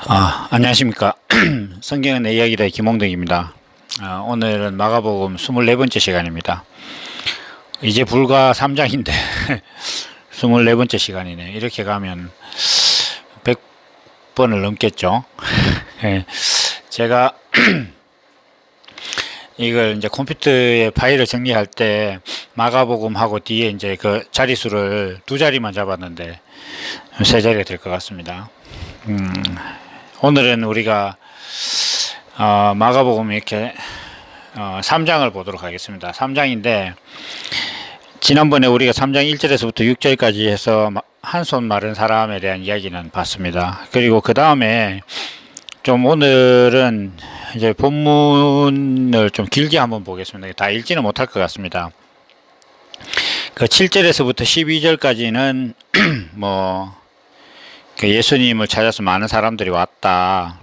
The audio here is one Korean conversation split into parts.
안녕하십니까. 성경은 내 이야기다 김홍덕입니다. 오늘은 마가복음 24번째 시간입니다. 이제 불과 3장인데 24번째 시간이네. 이렇게 가면 100번을 넘겠죠. 제가 이걸 이제 컴퓨터에 파일을 정리할 때 마가복음하고 뒤에 이제 그 자릿수를 두 자리만 잡았는데 세 자리가 될 것 같습니다. 오늘은 우리가 마가복음 이렇게 3장을 보도록 하겠습니다. 3장인데 지난번에 우리가 3장 1절에서부터 6절까지 해서 한 손 마른 사람에 대한 이야기는 봤습니다. 그리고 그 다음에 좀 오늘은 이제 본문을 좀 길게 한번 보겠습니다. 다 읽지는 못할 것 같습니다. 그 7절에서부터 12절까지는 그 예수님을 찾아서 많은 사람들이 왔다.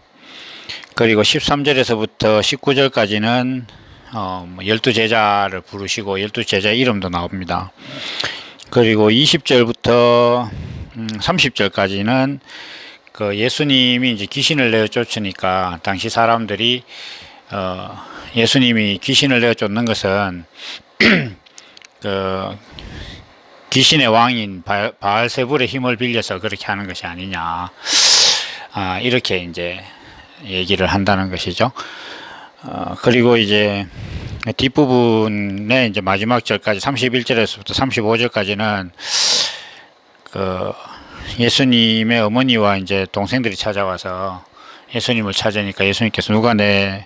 그리고 13절에서부터 19절까지는 12제자를 부르시고 12제자 이름도 나옵니다. 그리고 20절부터 30절까지는 그 예수님이 이제 귀신을 내어 쫓으니까 당시 사람들이 예수님이 귀신을 내어 쫓는 것은 그 귀신의 왕인 바알세불의 힘을 빌려서 그렇게 하는 것이 아니냐, 이렇게 이제 얘기를 한다는 것이죠. 그리고 이제 뒷부분에 이제 마지막 절까지 31절에서부터 35절까지는 그 예수님의 어머니와 이제 동생들이 찾아와서 예수님을 찾으니까 예수님께서 누가 내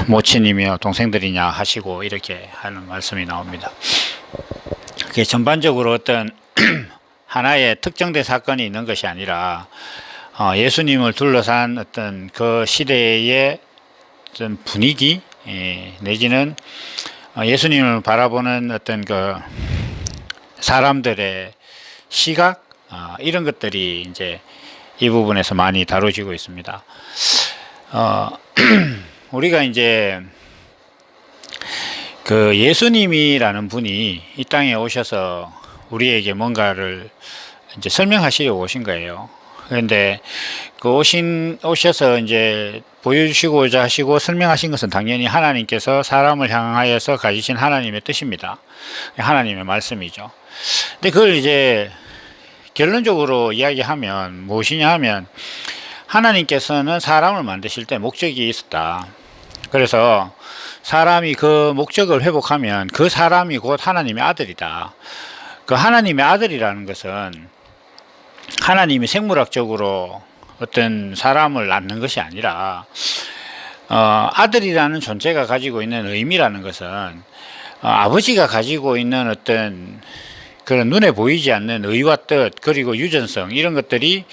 모친이며 동생들이냐 하시고 이렇게 하는 말씀이 나옵니다. 그게 전반적으로 어떤 하나의 특정된 사건이 있는 것이 아니라 예수님을 둘러싼 어떤 그 시대의 어떤 분위기, 내지는 예수님을 바라보는 어떤 그 사람들의 시각, 이런 것들이 이제 이 부분에서 많이 다뤄지고 있습니다. 우리가 이제 그 예수님이라는 분이 이 땅에 오셔서 우리에게 뭔가를 이제 설명하시려고 오신 거예요. 그런데 그 오셔서 이제 보여주시고자 하시고 설명하신 것은 당연히 하나님께서 사람을 향하여서 가지신 하나님의 뜻입니다. 하나님의 말씀이죠. 근데 그걸 이제 결론적으로 이야기하면 무엇이냐 하면 하나님께서는 사람을 만드실 때 목적이 있었다. 그래서 사람이 그 목적을 회복하면 그 사람이 곧 하나님의 아들이다. 그 하나님의 아들이라는 것은 하나님이 생물학적으로 어떤 사람을 낳는 것이 아니라 아들이라는 존재가 가지고 있는 의미라는 것은 아버지가 가지고 있는 어떤 그런 눈에 보이지 않는 의와 뜻, 그리고 유전성, 이런 것들이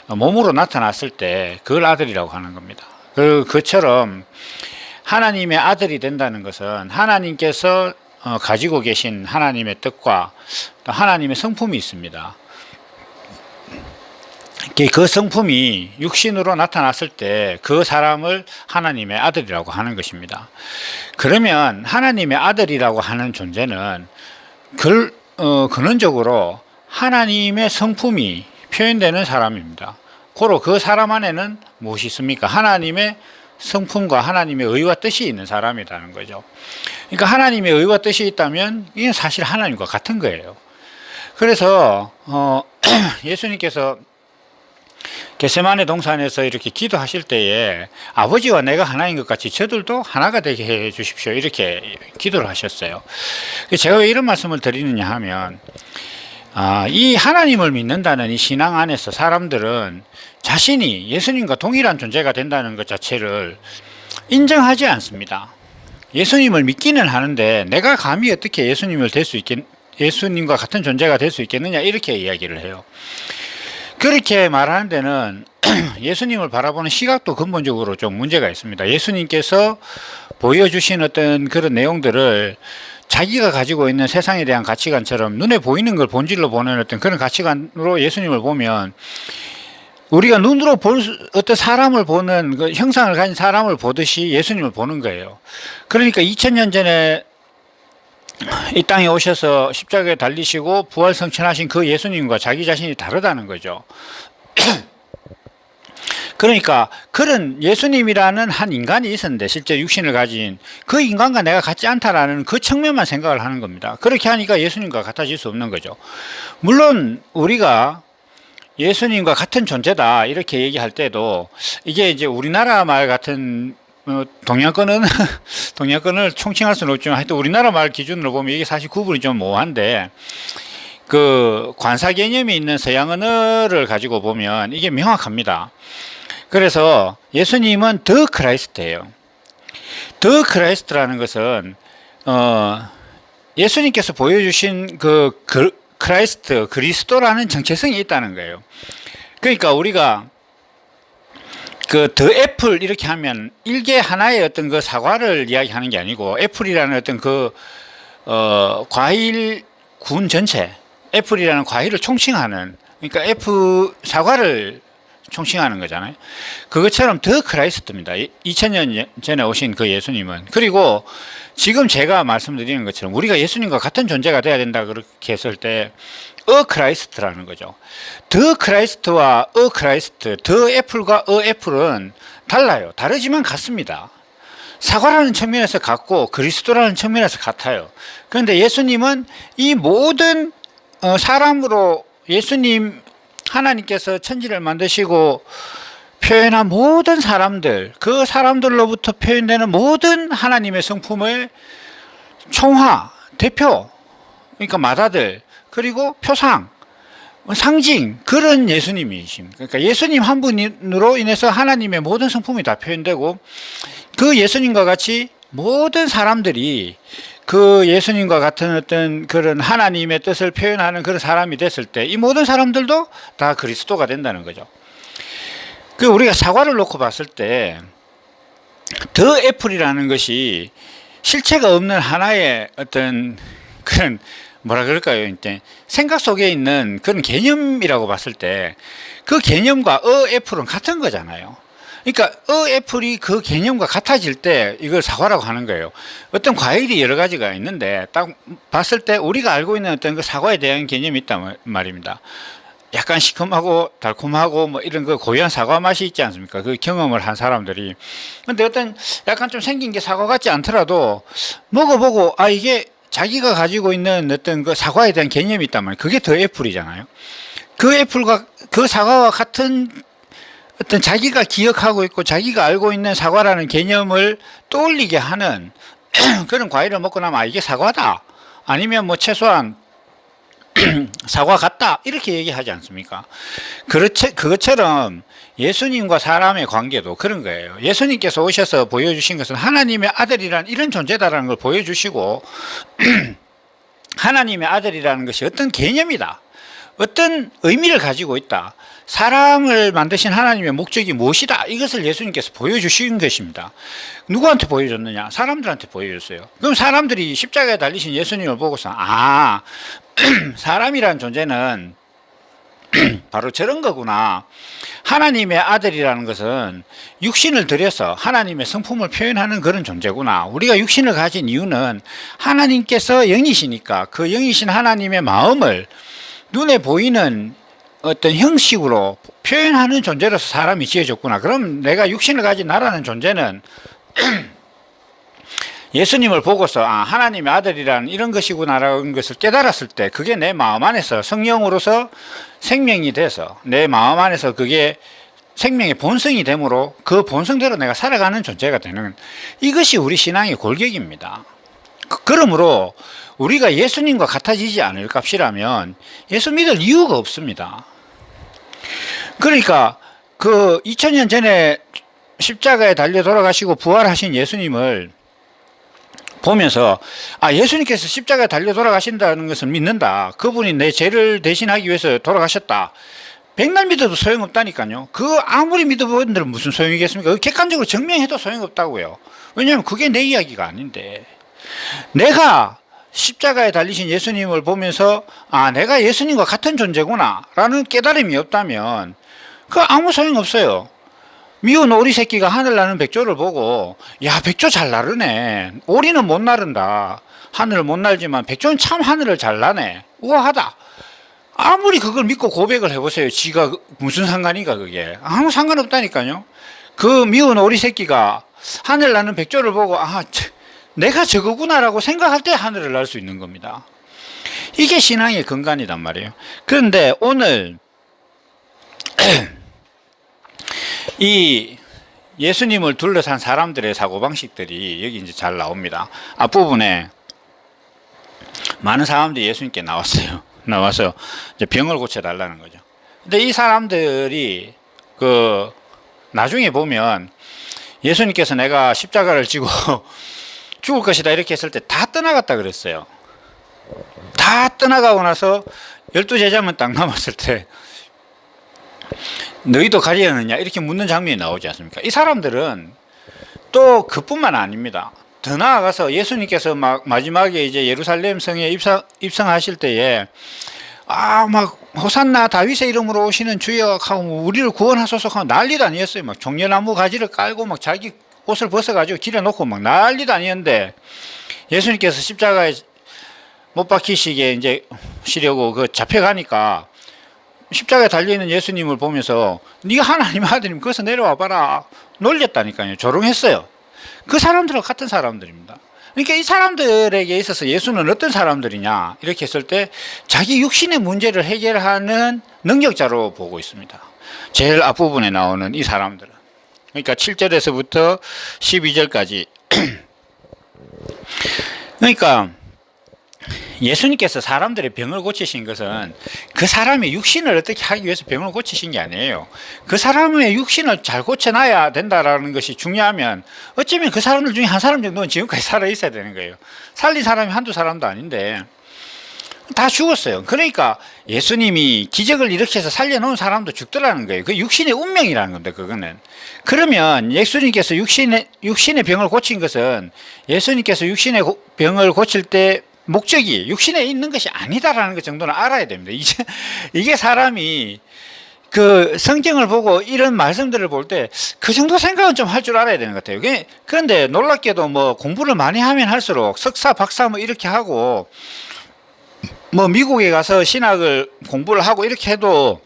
몸으로 나타났을 때 그걸 아들이라고 하는 겁니다. 그처럼 하나님의 아들이 된다는 것은 하나님께서 가지고 계신 하나님의 뜻과 또 하나님의 성품이 있습니다. 그 성품이 육신으로 나타났을 때 그 사람을 하나님의 아들이라고 하는 것입니다. 그러면 하나님의 아들이라고 하는 존재는 근원적으로 하나님의 성품이 표현되는 사람입니다. 고로 그 사람 안에는 무엇이 있습니까? 하나님의 성품과 하나님의 의와 뜻이 있는 사람이라는 거죠. 그러니까 하나님의 의와 뜻이 있다면 이건 사실 하나님과 같은 거예요. 그래서 예수님께서 겟세마네 동산에서 이렇게 기도하실 때에 아버지와 내가 하나인 것 같이 저들도 하나가 되게 해 주십시오, 이렇게 기도를 하셨어요. 제가 왜 이런 말씀을 드리느냐 하면 이 하나님을 믿는다는 이 신앙 안에서 사람들은 자신이 예수님과 동일한 존재가 된다는 것 자체를 인정하지 않습니다. 예수님을 믿기는 하는데 내가 감히 어떻게 예수님과 같은 존재가 될 수 있겠느냐, 이렇게 이야기를 해요. 그렇게 말하는 데는 예수님을 바라보는 시각도 근본적으로 좀 문제가 있습니다. 예수님께서 보여주신 어떤 그런 내용들을 자기가 가지고 있는 세상에 대한 가치관처럼 눈에 보이는 걸 본질로 보는 어떤 그런 가치관으로 예수님을 보면 우리가 눈으로 어떤 사람을 보는 그 형상을 가진 사람을 보듯이 예수님을 보는 거예요. 그러니까 2000년 전에 이 땅에 오셔서 십자가에 달리시고 부활 성천하신 그 예수님과 자기 자신이 다르다는 거죠. 그러니까 그런 예수님이라는 한 인간이 있었는데 실제 육신을 가진 그 인간과 내가 같지 않다라는 그 측면만 생각을 하는 겁니다. 그렇게 하니까 예수님과 같아질 수 없는 거죠. 물론 우리가 예수님과 같은 존재다 이렇게 얘기할 때도 이게 이제 우리나라 말 같은 동양권은 동양권을 총칭할 수는 없지만 하여튼 우리나라 말 기준으로 보면 이게 사실 구분이 좀 모호한데 그 관사 개념이 있는 서양 언어를 가지고 보면 이게 명확합니다. 그래서 예수님은 더 크라이스트예요. 더 크라이스트라는 것은 예수님께서 보여주신 그 크라이스트 그리스도라는 정체성이 있다는 거예요. 그러니까 우리가 그 더 애플 이렇게 하면 일개 하나의 어떤 그 사과를 이야기하는 게 아니고 애플이라는 어떤 그 과일 군 전체 애플이라는 과일을 총칭하는 그러니까 애플 사과를 총칭하는 거잖아요. 그것처럼 더 크라이스트입니다. 2000년 전에 오신 그 예수님은. 그리고 지금 제가 말씀드리는 것처럼 우리가 예수님과 같은 존재가 돼야 된다 그렇게 했을 때 크라이스트라는 거죠. 더 크라이스트와 크라이스트, 더 애플과 애플은 달라요. 다르지만 같습니다. 사과라는 측면에서 같고 그리스도라는 측면에서 같아요. 그런데 예수님은 이 모든 사람으로 예수님 하나님께서 천지를 만드시고 표현한 모든 사람들, 그 사람들로부터 표현되는 모든 하나님의 성품의 총화, 대표, 그러니까 맏아들, 그리고 표상, 상징, 그런 예수님이십니다. 그러니까 예수님 한 분으로 인해서 하나님의 모든 성품이 다 표현되고 그 예수님과 같이 모든 사람들이 그 예수님과 같은 어떤 그런 하나님의 뜻을 표현하는 그런 사람이 됐을 때 이 모든 사람들도 다 그리스도가 된다는 거죠. 그 우리가 사과를 놓고 봤을 때 더 애플이라는 것이 실체가 없는 하나의 어떤 그런 뭐라 그럴까요? 이제 생각 속에 있는 그런 개념이라고 봤을 때 그 개념과 애플은 같은 거잖아요. 그러니까 애플이 그 개념과 같아질 때 이걸 사과라고 하는 거예요. 어떤 과일이 여러 가지가 있는데 딱 봤을 때 우리가 알고 있는 어떤 그 사과에 대한 개념이 있단 말입니다. 약간 시큼하고 달콤하고 뭐 이런 그 고유한 사과 맛이 있지 않습니까? 그 경험을 한 사람들이. 근데 어떤 약간 좀 생긴 게 사과 같지 않더라도 먹어보고 이게 자기가 가지고 있는 어떤 그 사과에 대한 개념이 있단 말이에요. 그게 더 애플이잖아요. 그 애플과 그 사과와 같은 어떤 자기가 기억하고 있고 자기가 알고 있는 사과라는 개념을 떠올리게 하는 그런 과일을 먹고 나면 이게 사과다. 아니면 뭐 최소한 사과 같다. 이렇게 얘기하지 않습니까? 그것처럼 예수님과 사람의 관계도 그런 거예요. 예수님께서 오셔서 보여주신 것은 하나님의 아들이라는 이런 존재다라는 걸 보여주시고 하나님의 아들이라는 것이 어떤 개념이다. 어떤 의미를 가지고 있다. 사람을 만드신 하나님의 목적이 무엇이다. 이것을 예수님께서 보여주신 것입니다. 누구한테 보여줬느냐? 사람들한테 보여줬어요. 그럼 사람들이 십자가에 달리신 예수님을 보고서 사람이라는 존재는 바로 저런 거구나. 하나님의 아들이라는 것은 육신을 들여서 하나님의 성품을 표현하는 그런 존재구나. 우리가 육신을 가진 이유는 하나님께서 영이시니까 그 영이신 하나님의 마음을 눈에 보이는 어떤 형식으로 표현하는 존재로서 사람이 지어졌구나. 그럼 내가 육신을 가진 나라는 존재는 예수님을 보고서 하나님의 아들이라는 이런 것이구나라는 것을 깨달았을 때 그게 내 마음 안에서 성령으로서 생명이 돼서 내 마음 안에서 그게 생명의 본성이 되므로 그 본성대로 내가 살아가는 존재가 되는 이것이 우리 신앙의 골격입니다. 그러므로 우리가 예수님과 같아지지 않을 값이라면 예수 믿을 이유가 없습니다. 그러니까 그 2000년 전에 십자가에 달려 돌아가시고 부활하신 예수님을 보면서 예수님께서 십자가에 달려 돌아가신다는 것을 믿는다. 그분이 내 죄를 대신하기 위해서 돌아가셨다. 백날 믿어도 소용없다니까요. 그 아무리 믿어본들 무슨 소용이겠습니까? 객관적으로 증명해도 소용없다고요. 왜냐하면 그게 내 이야기가 아닌데 내가 십자가에 달리신 예수님을 보면서 내가 예수님과 같은 존재구나 라는 깨달음이 없다면 그 아무 소용없어요. 미운 오리 새끼가 하늘 나는 백조를 보고 백조 잘 나르네. 오리는 못 나른다. 하늘을 못 날지만 백조는 참 하늘을 잘 나네. 우아하다. 아무리 그걸 믿고 고백을 해보세요. 지가 무슨 상관인가 그게. 아무 상관없다니까요. 그 미운 오리 새끼가 하늘 나는 백조를 보고 내가 저거구나라고 생각할 때 하늘을 날 수 있는 겁니다. 이게 신앙의 근간이란 말이에요. 그런데 오늘 이 예수님을 둘러싼 사람들의 사고방식들이 여기 이제 잘 나옵니다. 앞부분에 많은 사람들이 예수님께 나와서 이제 병을 고쳐달라는 거죠. 근데 이 사람들이 나중에 보면 예수님께서 내가 십자가를 지고 죽을 것이다 이렇게 했을 때 다 떠나갔다 그랬어요. 다 떠나가고 나서 12제자만 딱 남았을 때 너희도 가려느냐 이렇게 묻는 장면이 나오지 않습니까? 이 사람들은 또 그뿐만 아닙니다. 더 나아가서 예수님께서 마지막에 이제 예루살렘 성에 입성하실 때에 막 호산나 다윗의 이름으로 오시는 주여 하고 우리를 구원하소서 하고 난리도 아니었어요. 막 종려나무 가지를 깔고 막 자기 옷을 벗어가지고 길에 놓고 막 난리도 아니었는데 예수님께서 십자가에 못 박히시게 이제 시려고 잡혀가니까 십자가에 달려있는 예수님을 보면서 네가 하나님의 아들이면 거기서 내려와 봐라 놀렸다니까요. 조롱했어요. 그 사람들과 같은 사람들입니다. 그러니까 이 사람들에게 있어서 예수는 어떤 사람들이냐 이렇게 했을 때 자기 육신의 문제를 해결하는 능력자로 보고 있습니다. 제일 앞부분에 나오는 이 사람들은 그러니까 7절에서부터 12절까지 그러니까 예수님께서 사람들의 병을 고치신 것은 그 사람의 육신을 어떻게 하기 위해서 병을 고치신 게 아니에요. 그 사람의 육신을 잘 고쳐놔야 된다라는 것이 중요하면 어쩌면 그 사람들 중에 한 사람 정도는 지금까지 살아있어야 되는 거예요. 살린 사람이 한두 사람도 아닌데 다 죽었어요. 그러니까 예수님이 기적을 일으켜서 살려놓은 사람도 죽더라는 거예요. 그 육신의 운명이라는 건데 그거는. 그러면 예수님께서 육신의 병을 고친 것은 예수님께서 육신의 병을 고칠 때 목적이 육신에 있는 것이 아니다라는 것 정도는 알아야 됩니다. 이게 사람이 그 성경을 보고 이런 말씀들을 볼 때 그 정도 생각은 좀 할 줄 알아야 되는 것 같아요. 그런데 놀랍게도 뭐 공부를 많이 하면 할수록 석사, 박사 뭐 이렇게 하고 뭐 미국에 가서 신학을 공부를 하고 이렇게 해도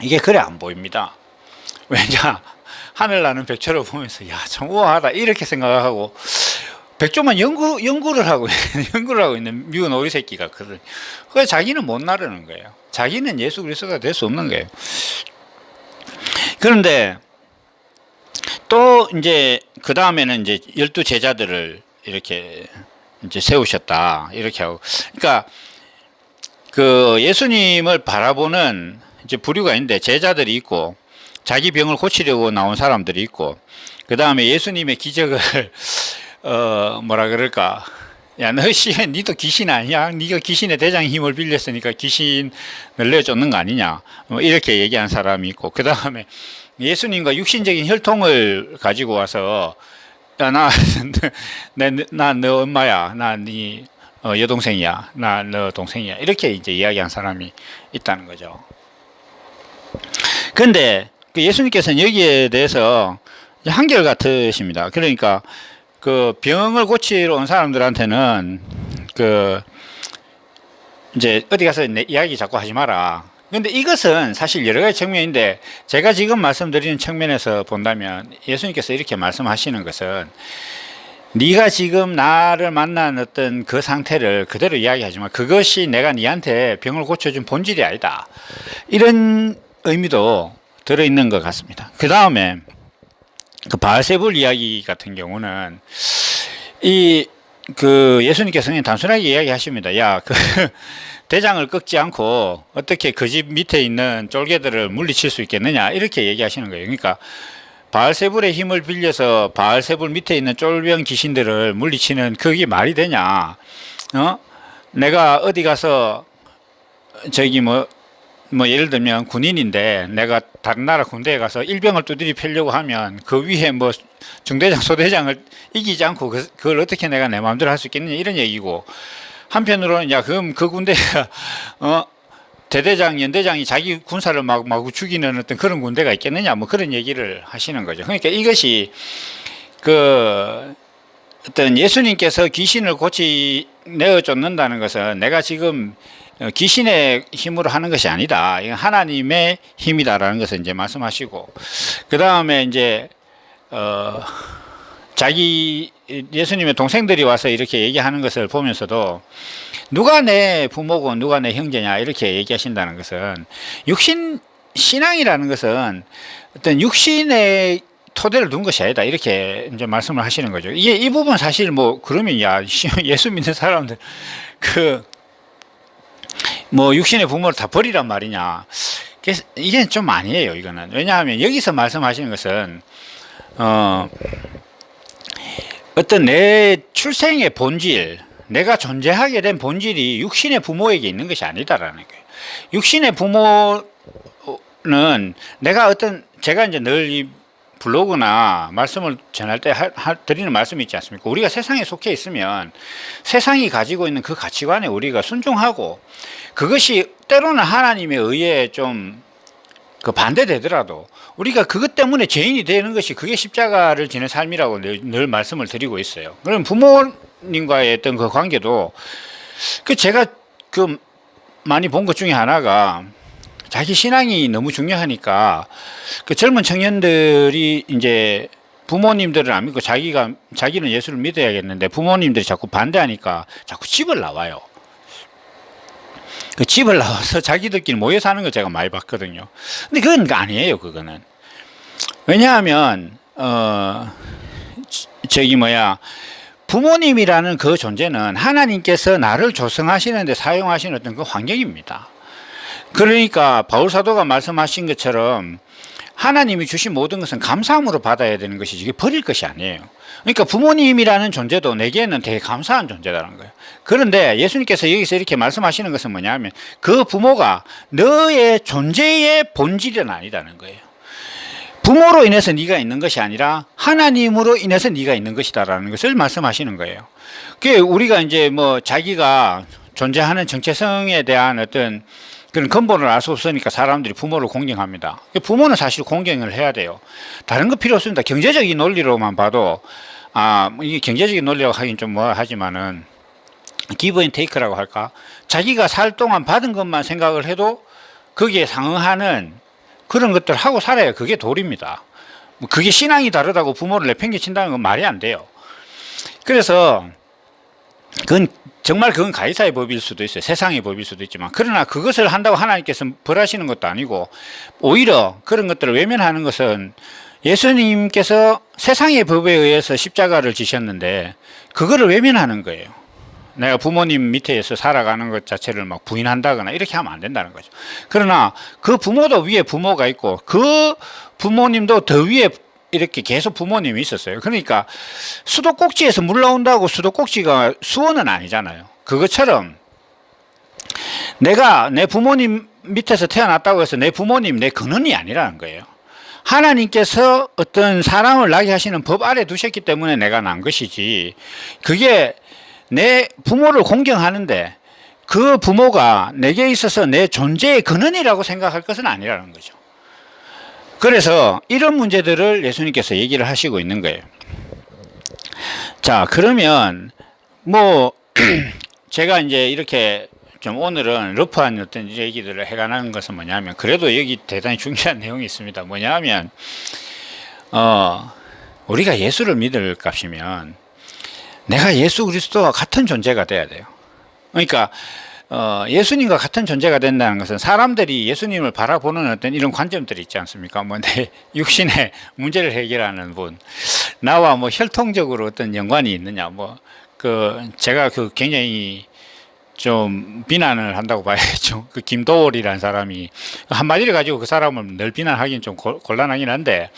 이게 그래 안 보입니다. 왜냐? 하늘 나는 백조를 보면서 야, 참 우아하다 이렇게 생각하고 백조만 연구를 하고 있는 미운 오리 새끼가 그래. 그래서 자기는 못 나르는 거예요. 자기는 예수 그리스도가 될 수 없는 거예요. 그런데 또 이제 그 다음에는 이제 12제자들을 이렇게 이제 세우셨다 이렇게 하고, 그러니까 그 예수님을 바라보는 이제 부류가 있는데 제자들이 있고 자기 병을 고치려고 나온 사람들이 있고 그 다음에 예수님의 기적을 뭐라 그럴까, 야, 니도 귀신 아니야? 니가 귀신의 대장의 힘을 빌렸으니까 귀신을 내쫓는 거 아니냐? 뭐 이렇게 얘기한 사람이 있고, 그 다음에 예수님과 육신적인 혈통을 가지고 와서, 야, 나 너 엄마야. 나 네 여동생이야. 나 너 동생이야. 이렇게 이제 이야기한 사람이 있다는 거죠. 근데 예수님께서는 여기에 대해서 한결같으십니다. 그러니까 그 병을 고치러 온 사람들한테는 그 이제 어디 가서 내 이야기 자꾸 하지 마라. 근데 이것은 사실 여러 가지 측면인데 제가 지금 말씀드리는 측면에서 본다면 예수님께서 이렇게 말씀하시는 것은 네가 지금 나를 만난 어떤 그 상태를 그대로 이야기하지만 그것이 내가 네한테 병을 고쳐준 본질이 아니다. 이런 의미도 들어있는 것 같습니다. 그 다음에 그 바알세불 이야기 같은 경우는 그 예수님께서는 단순하게 이야기하십니다. 야, 그 대장을 꺾지 않고 어떻게 그 집 밑에 있는 쫄개들을 물리칠 수 있겠느냐 이렇게 얘기하시는 거예요. 그러니까 바알세불의 힘을 빌려서 바알세불 밑에 있는 쫄병 귀신들을 물리치는 그게 말이 되냐? 내가 어디 가서 저기 뭐 예를 들면 군인인데 내가 다른 나라 군대에 가서 일병을 두드리 패려고 하면 그 위에 뭐 중대장 소대장을 이기지 않고 그걸 어떻게 내가 내 마음대로 할 수 있겠느냐 이런 얘기고, 한편으로는 야 그럼 그 군대가 대대장 연대장이 자기 군사를 마구 죽이는 어떤 그런 군대가 있겠느냐 뭐 그런 얘기를 하시는 거죠. 그러니까 이것이 그 어떤 예수님께서 귀신을 내어 쫓는다는 것은 내가 지금 귀신의 힘으로 하는 것이 아니다. 이건 하나님의 힘이다라는 것을 이제 말씀하시고, 그 다음에 이제 자기 예수님의 동생들이 와서 이렇게 얘기하는 것을 보면서도 누가 내 부모고 누가 내 형제냐 이렇게 얘기하신다는 것은 육신 신앙이라는 것은 어떤 육신의 토대를 둔 것이 아니다 이렇게 이제 말씀을 하시는 거죠. 이게 이 부분 사실 뭐 그러면 야 예수 믿는 사람들 그 뭐 육신의 부모를 다 버리란 말이냐? 이게 좀 아니에요. 이거는 왜냐하면 여기서 말씀하시는 것은 어떤 내 출생의 본질, 내가 존재하게 된 본질이 육신의 부모에게 있는 것이 아니다라는 거예요. 육신의 부모는 내가 제가 이제 늘 이 블로그나 말씀을 전할 때 드리는 말씀이 있지 않습니까? 우리가 세상에 속해 있으면 세상이 가지고 있는 그 가치관에 우리가 순종하고 그것이 때로는 하나님에 의해 좀 그 반대되더라도 우리가 그것 때문에 죄인이 되는 것이 그게 십자가를 지는 삶이라고 늘 말씀을 드리고 있어요. 그럼 부모님과의 어떤 그 관계도 제가 많이 본 것 중에 하나가 자기 신앙이 너무 중요하니까 그 젊은 청년들이 이제 부모님들을 안 믿고 자기는 예수를 믿어야겠는데 부모님들이 자꾸 반대하니까 자꾸 집을 나와요. 그 집을 나와서 자기들끼리 모여 사는 거 제가 많이 봤거든요. 근데 그건 아니에요, 그거는. 왜냐하면, 부모님이라는 그 존재는 하나님께서 나를 조성하시는데 사용하시는 어떤 그 환경입니다. 그러니까 바울사도가 말씀하신 것처럼 하나님이 주신 모든 것은 감사함으로 받아야 되는 것이지 이게 버릴 것이 아니에요. 그러니까 부모님이라는 존재도 내게는 되게 감사한 존재라는 거예요. 그런데 예수님께서 여기서 이렇게 말씀하시는 것은 뭐냐면 그 부모가 너의 존재의 본질은 아니라는 거예요. 부모로 인해서 네가 있는 것이 아니라 하나님으로 인해서 네가 있는 것이다라는 것을 말씀하시는 거예요. 그게 우리가 이제 뭐 자기가 존재하는 정체성에 대한 어떤 그런 근본을 알 수 없으니까 사람들이 부모를 공경합니다. 부모는 사실 공경을 해야 돼요. 다른 거 필요 없습니다. 경제적인 논리로만 봐도 이게 경제적인 논리라고 하긴 좀 뭐 하지만은 기브 앤 테이크라고 할까? 자기가 살 동안 받은 것만 생각을 해도 거기에 상응하는 그런 것들 하고 살아야 그게 도리입니다. 그게 신앙이 다르다고 부모를 내팽개친다는 건 말이 안 돼요. 그래서 그건 가이사의 법일 수도 있어요. 세상의 법일 수도 있지만 그러나 그것을 한다고 하나님께서 벌하시는 것도 아니고 오히려 그런 것들을 외면하는 것은 예수님께서 세상의 법에 의해서 십자가를 지셨는데 그거를 외면하는 거예요. 내가 부모님 밑에서 살아가는 것 자체를 막 부인한다거나 이렇게 하면 안 된다는 거죠. 그러나 그 부모도 위에 부모가 있고 그 부모님도 더 위에 이렇게 계속 부모님이 있었어요. 그러니까 수도꼭지에서 물 나온다고 수도꼭지가 수원은 아니잖아요. 그것처럼 내가 내 부모님 밑에서 태어났다고 해서 내 부모님 내 근원이 아니라는 거예요. 하나님께서 어떤 사람을 나게 하시는 법 아래 두셨기 때문에 내가 난 것이지 그게 내 부모를 공경하는데 그 부모가 내게 있어서 내 존재의 근원이라고 생각할 것은 아니라는 거죠. 그래서 이런 문제들을 예수님께서 얘기를 하시고 있는 거예요. 자, 그러면 뭐 제가 이제 이렇게 좀 오늘은 러프한 어떤 얘기들을 해가는 것은 뭐냐면 그래도 여기 대단히 중요한 내용이 있습니다. 뭐냐면 우리가 예수를 믿을 값이면 내가 예수 그리스도와 같은 존재가 돼야 돼요. 그러니까 예수님과 같은 존재가 된다는 것은 사람들이 예수님을 바라보는 어떤 이런 관점들이 있지 않습니까? 뭐 내 육신의 문제를 해결하는 분, 나와 뭐 혈통적으로 어떤 연관이 있느냐, 제가 굉장히 좀 비난을 한다고 봐야죠. 그 김도월이라는 사람이 한마디를 가지고 그 사람을 늘 비난하기는 좀 곤란하긴 한데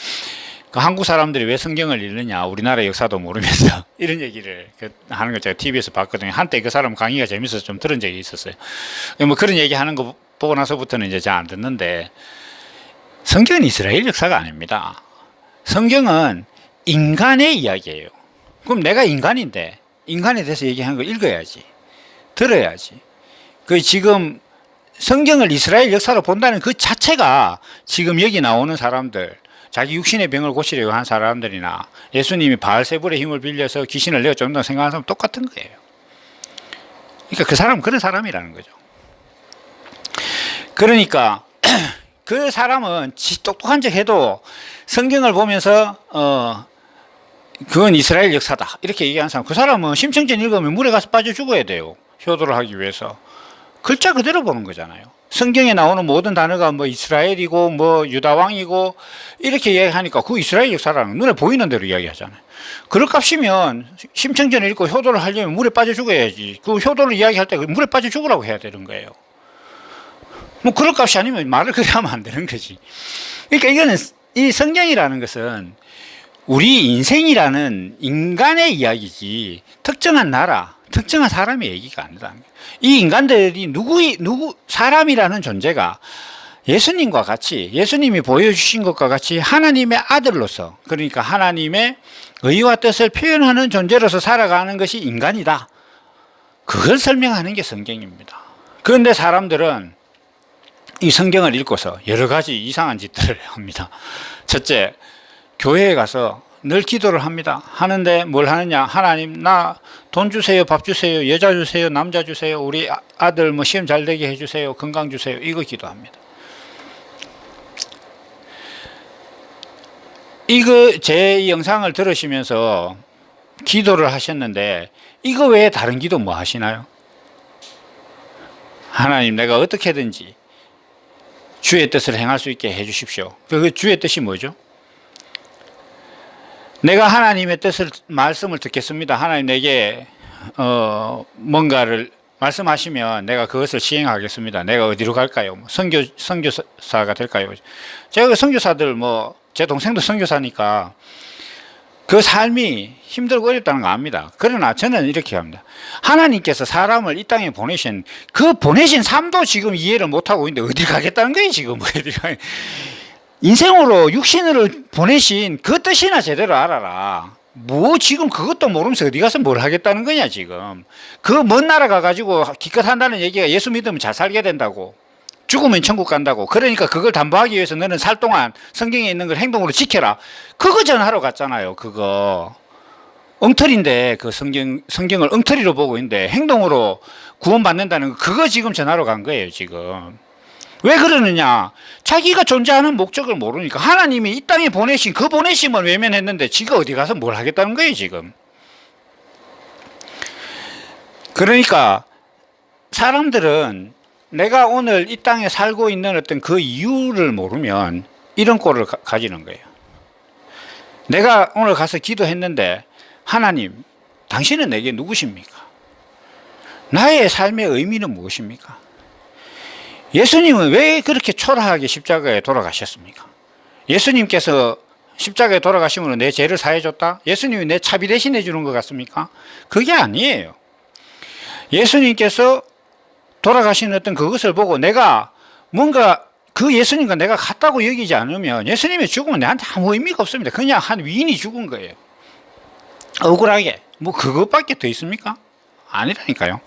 그 한국 사람들이 왜 성경을 읽느냐 우리나라 역사도 모르면서 이런 얘기를 하는 걸 제가 TV에서 봤거든요. 한때 그 사람 강의가 재밌어서 좀 들은 적이 있었어요. 뭐 그런 얘기 하는 거 보고 나서부터는 이제 잘 안 듣는데 성경은 이스라엘 역사가 아닙니다. 성경은 인간의 이야기예요. 그럼 내가 인간인데 인간에 대해서 얘기하는 거 읽어야지. 들어야지. 지금 성경을 이스라엘 역사로 본다는 그 자체가 지금 여기 나오는 사람들 자기 육신의 병을 고치려고 한 사람들이나 예수님이 바알세불의 힘을 빌려서 귀신을 내어쫓는다고 생각하는 사람 똑같은 거예요. 그러니까 그 사람은 그런 사람이라는 거죠. 그러니까 그 사람은 똑똑한 척 해도 성경을 보면서 그건 이스라엘 역사다 이렇게 얘기하는 사람, 그 사람은 심청전 읽으면 물에 가서 빠져 죽어야 돼요. 효도를 하기 위해서. 글자 그대로 보는 거잖아요. 성경에 나오는 모든 단어가 뭐 이스라엘이고 뭐 유다왕이고 이렇게 이야기하니까 그 이스라엘 역사라는 눈에 보이는 대로 이야기하잖아요. 그럴 값이면 심청전을 읽고 효도를 하려면 물에 빠져 죽어야지. 그 효도를 이야기할 때 물에 빠져 죽으라고 해야 되는 거예요. 뭐 그럴 값이 아니면 말을 그렇게 하면 안 되는 거지. 그러니까 이거는, 이 성경이라는 것은 우리 인생이라는 인간의 이야기지 특정한 나라, 특정한 사람의 얘기가 아니다. 이 인간들이 사람이라는 존재가 예수님과 같이, 예수님이 보여주신 것과 같이 하나님의 아들로서, 그러니까 하나님의 의와 뜻을 표현하는 존재로서 살아가는 것이 인간이다. 그걸 설명하는 게 성경입니다. 그런데 사람들은 이 성경을 읽고서 여러 가지 이상한 짓들을 합니다. 첫째, 교회에 가서 늘 기도를 합니다. 하는데 뭘 하느냐? 하나님, 나 돈 주세요, 밥 주세요, 여자 주세요, 남자 주세요, 우리 아들 뭐 시험 잘 되게 해주세요, 건강 주세요, 이거 기도합니다. 이거 제 영상을 들으시면서 기도를 하셨는데 이거 외에 다른 기도 뭐 하시나요? 하나님, 내가 어떻게든지 주의 뜻을 행할 수 있게 해주십시오. 그 주의 뜻이 뭐죠? 내가 하나님의 뜻을, 말씀을 듣겠습니다. 하나님 내게 뭔가를 말씀하시면 내가 그것을 시행하겠습니다. 내가 어디로 갈까요? 선교사가 될까요? 제가 선교사들 제 동생도 선교사니까 그 삶이 힘들고 어렵다는 거 압니다. 그러나 저는 이렇게 합니다. 하나님께서 사람을 이 땅에 보내신 그 보내신 삶도 지금 이해를 못하고 있는데 어디 가겠다는 거예요 지금. 인생으로 육신으로 보내신 그 뜻이나 제대로 알아라. 뭐 지금 그것도 모르면서 어디 가서 뭘 하겠다는 거냐 지금. 그 먼 나라 가가지고 기껏 한다는 얘기가 예수 믿으면 잘 살게 된다고, 죽으면 천국 간다고. 그러니까 그걸 담보하기 위해서 너는 살 동안 성경에 있는 걸 행동으로 지켜라. 그거 전하러 갔잖아요. 그거 엉터리인데, 그 성경을 엉터리로 보고 있는데 행동으로 구원받는다는 거, 그거 지금 전하러 간 거예요 지금. 왜 그러느냐? 자기가 존재하는 목적을 모르니까. 하나님이 이 땅에 보내신 그 보내심을 외면했는데 지가 어디 가서 뭘 하겠다는 거예요 지금. 그러니까 사람들은 내가 오늘 이 땅에 살고 있는 어떤 그 이유를 모르면 이런 꼴을 가지는 거예요. 내가 오늘 가서 기도했는데 하나님, 당신은 내게 누구십니까? 나의 삶의 의미는 무엇입니까? 예수님은 왜 그렇게 초라하게 십자가에 돌아가셨습니까? 예수님께서 십자가에 돌아가심으로 내 죄를 사해줬다? 예수님이 내 차비 대신해 주는 것 같습니까? 그게 아니에요. 예수님께서 돌아가신 어떤 그것을 보고 내가 뭔가 그 예수님과 내가 같다고 여기지 않으면 예수님의 죽음은 내한테 아무 의미가 없습니다. 그냥 한 위인이 죽은 거예요. 억울하게. 뭐 그것밖에 더 있습니까? 아니라니까요.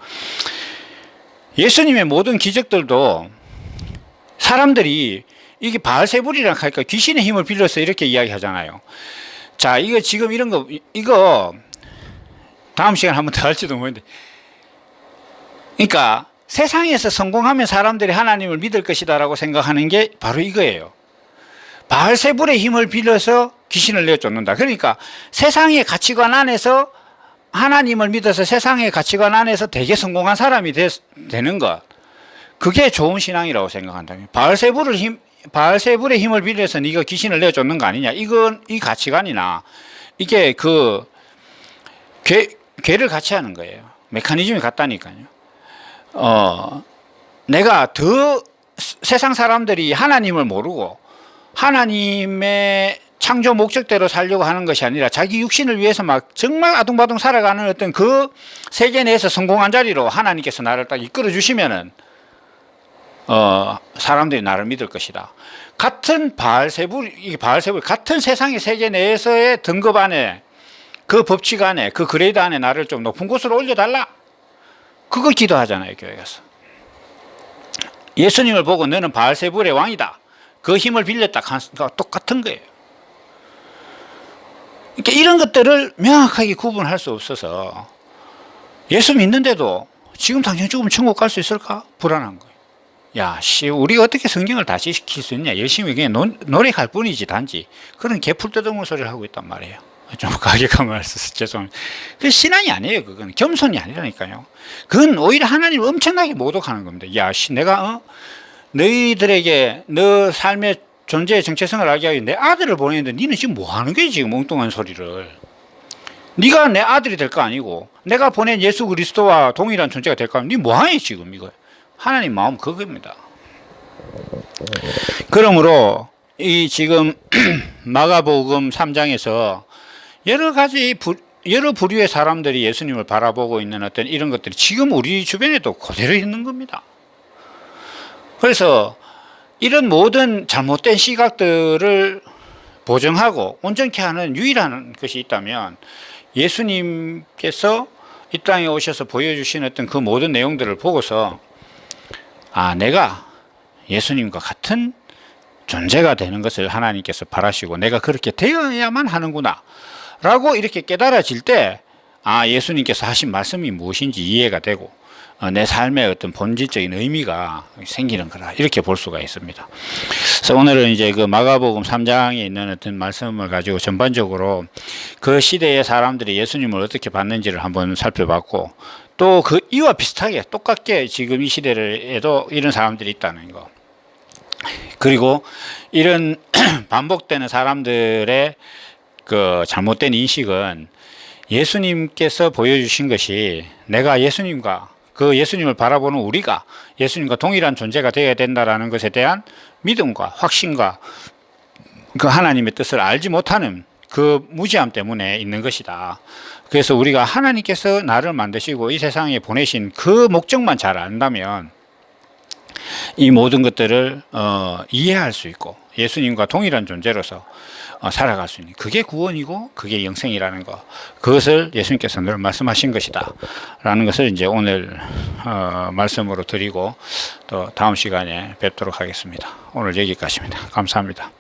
예수님의 모든 기적들도 사람들이 이게 바알세불이랑 하니까 귀신의 힘을 빌려서 이렇게 이야기하잖아요. 자, 이거 지금 이런 거, 이거 다음 시간에 한번 더 할지도 모르는데, 그러니까 세상에서 성공하면 사람들이 하나님을 믿을 것이다라고 생각하는 게 바로 이거예요. 바알세불의 힘을 빌려서 귀신을 내쫓는다. 그러니까 세상의 가치관 안에서 하나님을 믿어서 세상의 가치관 안에서 되게 성공한 사람이 되는 것, 그게 좋은 신앙이라고 생각한다. 바알세불의 힘을 빌려서 네가 귀신을 내쫓는 거 아니냐. 이건 이 가치관이나 이게 그 괴를 같이 하는 거예요. 메커니즘이 같다니까요. 내가 더 세상 사람들이 하나님을 모르고 하나님의 창조 목적대로 살려고 하는 것이 아니라 자기 육신을 위해서 막 정말 아둥바둥 살아가는 어떤 그 세계 내에서 성공한 자리로 하나님께서 나를 딱 이끌어 주시면은 사람들이 나를 믿을 것이다. 같은 바알세불 같은 세상의 세계 내에서의 등급 안에, 그 법칙 안에, 그 그레이드 안에 나를 좀 높은 곳으로 올려달라. 그거 기도하잖아요, 교회 가서. 예수님을 보고 너는 바알세불의 왕이다, 그 힘을 빌렸다, 똑같은 거예요. 그러니까 이런 것들을 명확하게 구분할 수 없어서 예수 믿는데도 지금 당장 죽으면 천국 갈 수 있을까? 불안한 거예요. 야, 우리가 어떻게 성경을 다 지킬 수 있냐? 열심히 그냥 노력할 뿐이지, 단지. 그런 개풀 뜯어먹는 소리를 하고 있단 말이에요. 좀 가격한 말 써서 죄송합니다. 그 신앙이 아니에요. 그건 겸손이 아니라니까요. 그건 오히려 하나님을 엄청나게 모독하는 겁니다. 야, 내가 너희들에게 너 삶의 존재의 정체성을 알게 하기 내 아들을 보내는데 니는 지금 뭐 하는 거야, 지금 엉뚱한 소리를. 네가 내 아들이 될 거 아니고 내가 보낸 예수 그리스도와 동일한 존재가 될 거 아니고 니 뭐하니 지금 이거. 하나님 마음 그겁니다. 그러므로 이 지금 마가복음 3장에서 여러 부류의 사람들이 예수님을 바라보고 있는 어떤 이런 것들이 지금 우리 주변에도 그대로 있는 겁니다. 그래서 이런 모든 잘못된 시각들을 보정하고 온전케 하는 유일한 것이 있다면 예수님께서 이 땅에 오셔서 보여주신 어떤 그 모든 내용들을 보고서 내가 예수님과 같은 존재가 되는 것을 하나님께서 바라시고 내가 그렇게 되어야만 하는구나 라고 이렇게 깨달아질 때 예수님께서 하신 말씀이 무엇인지 이해가 되고 내 삶의 어떤 본질적인 의미가 생기는 거라 이렇게 볼 수가 있습니다. 그래서 오늘은 이제 그 마가복음 3장에 있는 어떤 말씀을 가지고 전반적으로 그 시대의 사람들이 예수님을 어떻게 봤는지를 한번 살펴봤고 또 그 이와 비슷하게 똑같게 지금 이 시대에도 이런 사람들이 있다는 거. 그리고 이런 반복되는 사람들의 그 잘못된 인식은 예수님께서 보여주신 것이 내가 예수님과 그 예수님을 바라보는 우리가 예수님과 동일한 존재가 되어야 된다라는 것에 대한 믿음과 확신과 그 하나님의 뜻을 알지 못하는 그 무지함 때문에 있는 것이다. 그래서 우리가 하나님께서 나를 만드시고 이 세상에 보내신 그 목적만 잘 안다면 이 모든 것들을 이해할 수 있고 예수님과 동일한 존재로서 살아갈 수 있는 그게 구원이고 그게 영생이라는 것 그것을 예수님께서 늘 말씀하신 것이다 라는 것을 이제 오늘 말씀으로 드리고 또 다음 시간에 뵙도록 하겠습니다. 오늘 여기까지입니다. 감사합니다.